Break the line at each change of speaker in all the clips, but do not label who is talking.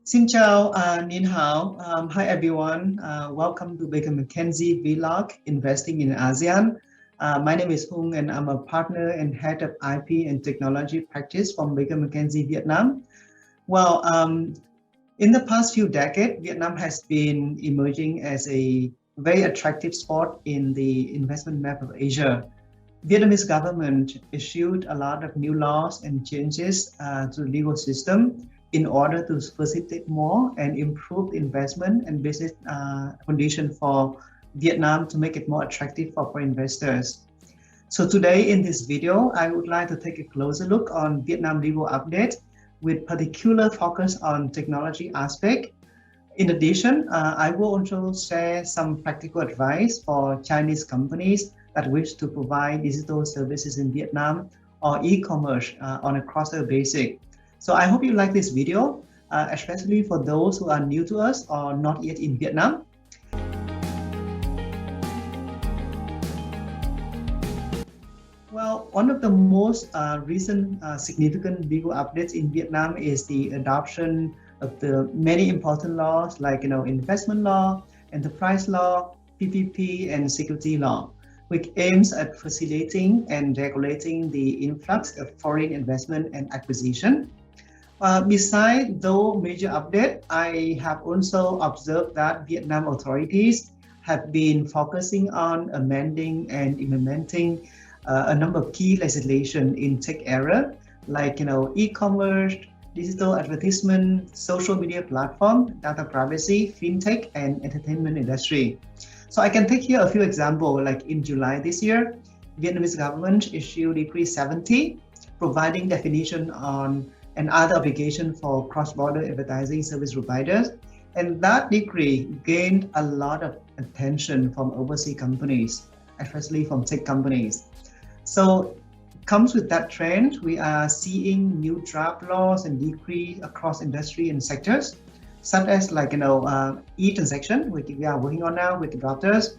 Xin chào, Nin Hao. Hi everyone. Welcome to Baker McKenzie Vlog Investing in ASEAN. My name is Hung and I'm a partner and head of IP and technology practice from Baker McKenzie Vietnam. Well, in the past few decades, Vietnam has been emerging as a very attractive spot in the investment map of Asia. Vietnamese government issued a lot of new laws and changes to the legal system in order to facilitate more and improve investment and business condition for Vietnam to make it more attractive for investors. So today in this video, I would like to take a closer look on Vietnam legal update with particular focus on technology aspect. In addition, I will also share some practical advice for Chinese companies that wish to provide digital services in Vietnam or e-commerce on a cross-border basis. So I hope you like this video, especially for those who are new to us or not yet in Vietnam. Well, one of the most recent significant legal updates in Vietnam is the adoption of the many important laws like investment law, enterprise law, PPP, and security law, which aims at facilitating and regulating the influx of foreign investment and acquisition. Besides those major updates, I have also observed that Vietnam authorities have been focusing on amending and implementing a number of key legislation in tech area, like e-commerce, digital advertisement, social media platform, data privacy, fintech, and entertainment industry. So I can take here a few examples, like in July this year, Vietnamese government issued Decree 70, providing definition on and other obligation for cross-border advertising service providers. And that decree gained a lot of attention from overseas companies, especially from tech companies. So comes with that trend, we are seeing new draft laws and decrees across industry and sectors, such as e-transaction, which we are working on now with the drafters,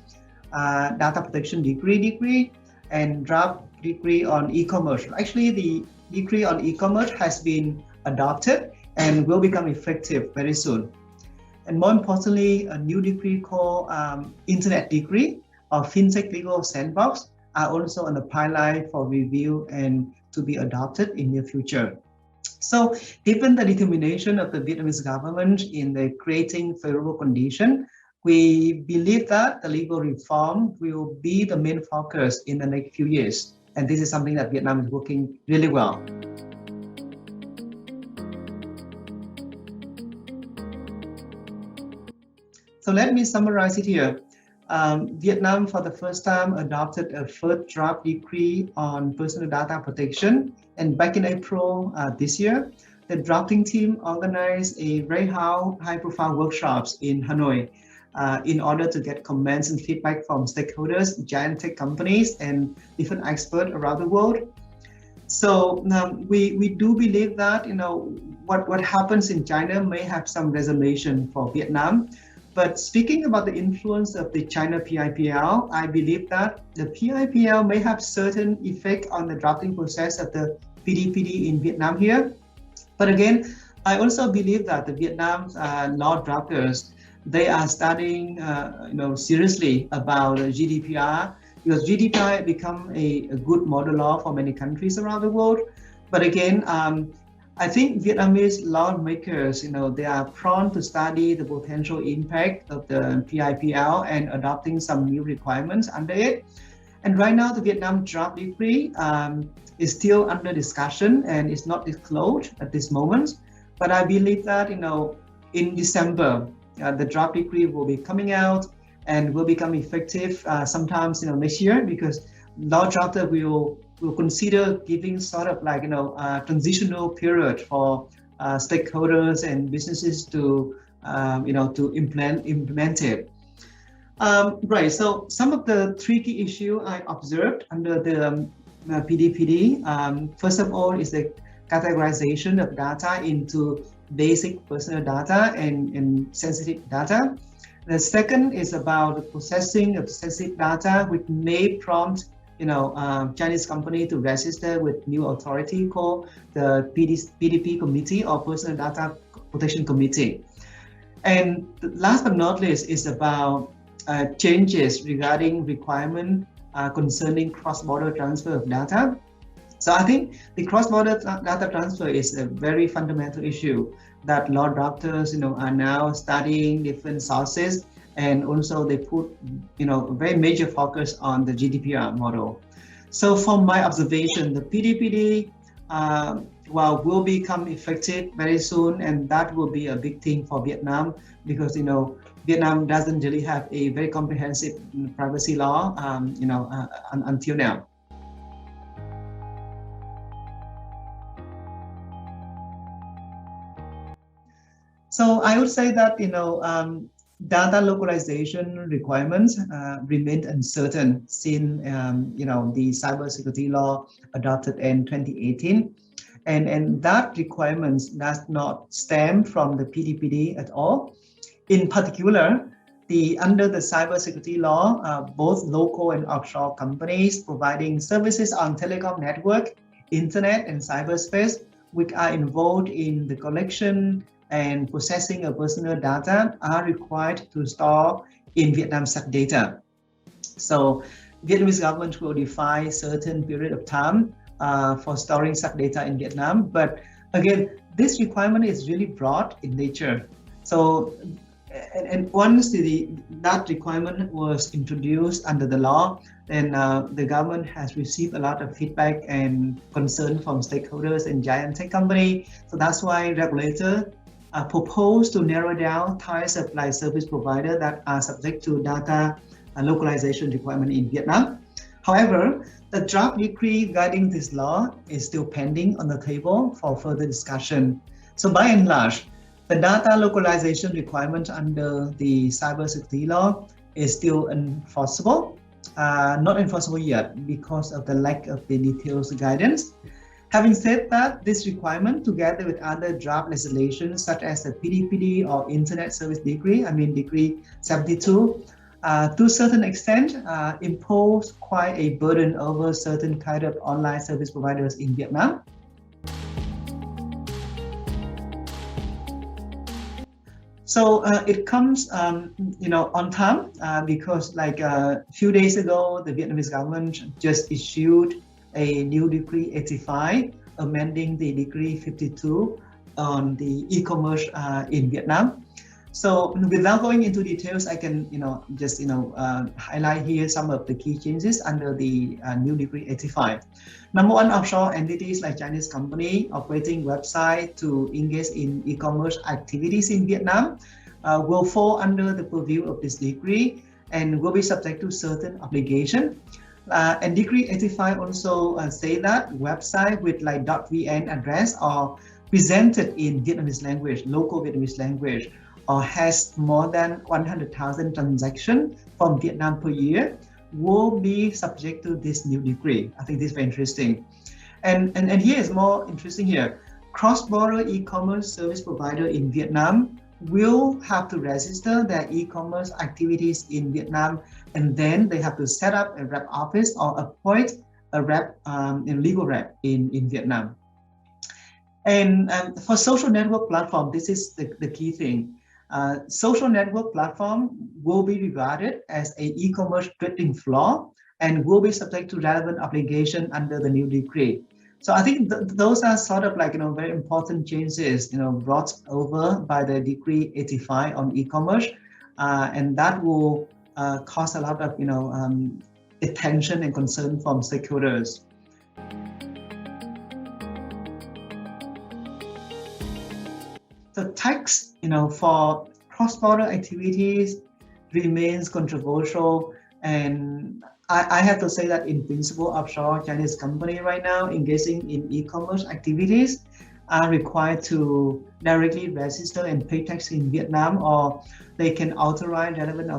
data protection decree, and draft decree on e-commerce. Actually, the decree on e-commerce has been adopted and will become effective very soon. And more importantly, a new decree called Internet Decree or FinTech Legal Sandbox are also on the pipeline for review and to be adopted in the future. So given the determination of the Vietnamese government in the creating favorable condition, we believe that the legal reform will be the main focus in the next few years. And this is something that Vietnam is working really well. So let me summarize it here. Vietnam, for the first time, adopted a first draft decree on personal data protection. And back in April this year, the drafting team organized a very high-profile workshops in Hanoi in order to get comments and feedback from stakeholders, giant tech companies, and different experts around the world. So we do believe that what happens in China may have some resolution for Vietnam. But speaking about the influence of the China PIPL, I believe that the PIPL may have certain effect on the drafting process of the PDPD in Vietnam here. But again, I also believe that the Vietnam law drafters, they are studying seriously about GDPR, because GDPR become a good model law for many countries around the world. But again, I think Vietnamese lawmakers, they are prone to study the potential impact of the PIPL and adopting some new requirements under it. And right now, the Vietnam draft decree is still under discussion and is not disclosed at this moment. But I believe that, in December, the draft decree will be coming out and will become effective sometimes next year, because law drafter will consider giving sort of a transitional period for stakeholders and businesses to implement it. Right. So some of the tricky issue I observed under the PDPD. First of all, is the categorization of data into basic personal data and sensitive data. The second is about the processing of sensitive data, which may prompt Chinese company to register with new authority called the PDP Committee or Personal Data Protection Committee. And last but not least is about changes regarding requirement concerning cross-border transfer of data. So I think the cross-border data transfer is a very fundamental issue that law drafters, are now studying different sources, and also they put, very major focus on the GDPR model. So from my observation, the PDPD will become effective very soon, and that will be a big thing for Vietnam because Vietnam doesn't really have a very comprehensive privacy law, until now. So I would say that data localization requirements remain uncertain since the cybersecurity law adopted in 2018, and that requirements does not stem from the PDPD at all. In particular, under the cybersecurity law, both local and offshore companies providing services on telecom network, internet, and cyberspace, which are involved in the collection and processing of personal data, are required to store in Vietnam such data. So Vietnamese government will define certain period of time for storing such data in Vietnam. But again, this requirement is really broad in nature. So, and once that requirement was introduced under the law, then the government has received a lot of feedback and concern from stakeholders and giant tech company. So that's why regulator proposed to narrow down types of service providers that are subject to data localization requirement in Vietnam. However, the draft decree guiding this law is still pending on the table for further discussion. So by and large, the data localization requirement under the cybersecurity law is still enforceable, not enforceable yet because of the lack of the details guidance. Having said that, this requirement, together with other draft legislation such as the PDPD or Internet Service Decree, Decree 72, to a certain extent, impose quite a burden over certain kind of online service providers in Vietnam. So it comes, on time because like a few days ago, the Vietnamese government just issued a new Decree 85, amending the Decree 52 on the e-commerce in Vietnam. So without going into details, I can just highlight here some of the key changes under the new Decree 85. Number one, offshore entities like Chinese company operating website to engage in e-commerce activities in Vietnam will fall under the purview of this decree and will be subject to certain obligation. And Decree 85 also say that website with like .vn address are presented in Vietnamese language, local Vietnamese language, or has more than 100,000 transactions from Vietnam per year will be subject to this new decree. I think this is very interesting. And here is more interesting here. Cross-border e-commerce service provider in Vietnam will have to register their e-commerce activities in Vietnam, and then they have to set up a rep office or appoint a rep, legal rep in Vietnam. And for social network platform, this is the key thing. Social network platform will be regarded as a e-commerce trading floor and will be subject to relevant obligation under the new decree. So I think those are sort of like very important changes brought over by the Decree 85 on e-commerce, and that will cause a lot of attention and concern from stakeholders. The tax for cross-border activities remains controversial, and I have to say that in principle, offshore Chinese company right now engaging in e-commerce activities are required to directly register and pay tax in Vietnam, or they can authorize relevant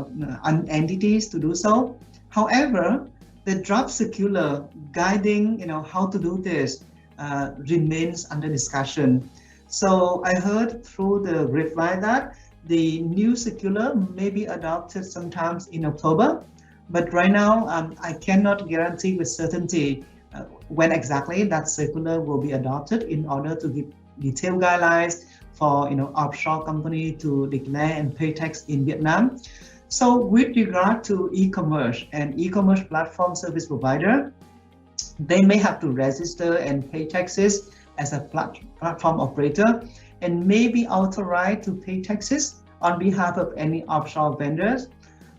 entities to do so. However, the draft circular guiding how to do this remains under discussion. So I heard through the reply that the new circular may be adopted sometimes in October. But right now, I cannot guarantee with certainty when exactly that circular will be adopted in order to give detailed guidelines for offshore company to declare and pay tax in Vietnam. So with regard to e-commerce and e-commerce platform service provider, they may have to register and pay taxes as a platform operator and may be authorized to pay taxes on behalf of any offshore vendors.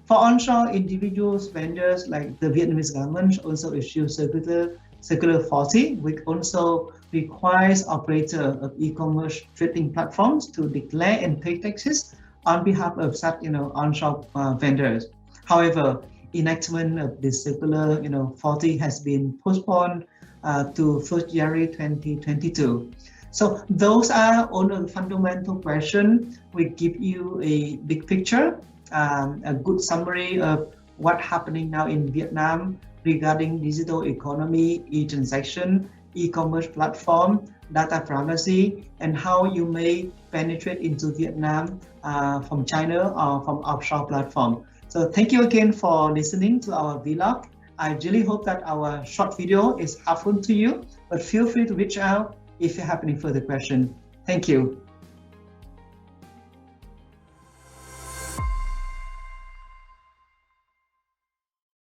For onshore individuals vendors, like the Vietnamese government also issues circular 40, which also requires operator of e-commerce trading platforms to declare and pay taxes on behalf of such onshore vendors. However, enactment of this circular 40 has been postponed to 1st January 2022. So those are all the fundamental questions. We give you a big picture, a good summary of what's happening now in Vietnam regarding digital economy, e-transaction, e-commerce platform, data privacy, and how you may penetrate into Vietnam from China or from offshore platform. So thank you again for listening to our vlog. I really hope that our short video is helpful to you, but feel free to reach out if you have any further questions. Thank you.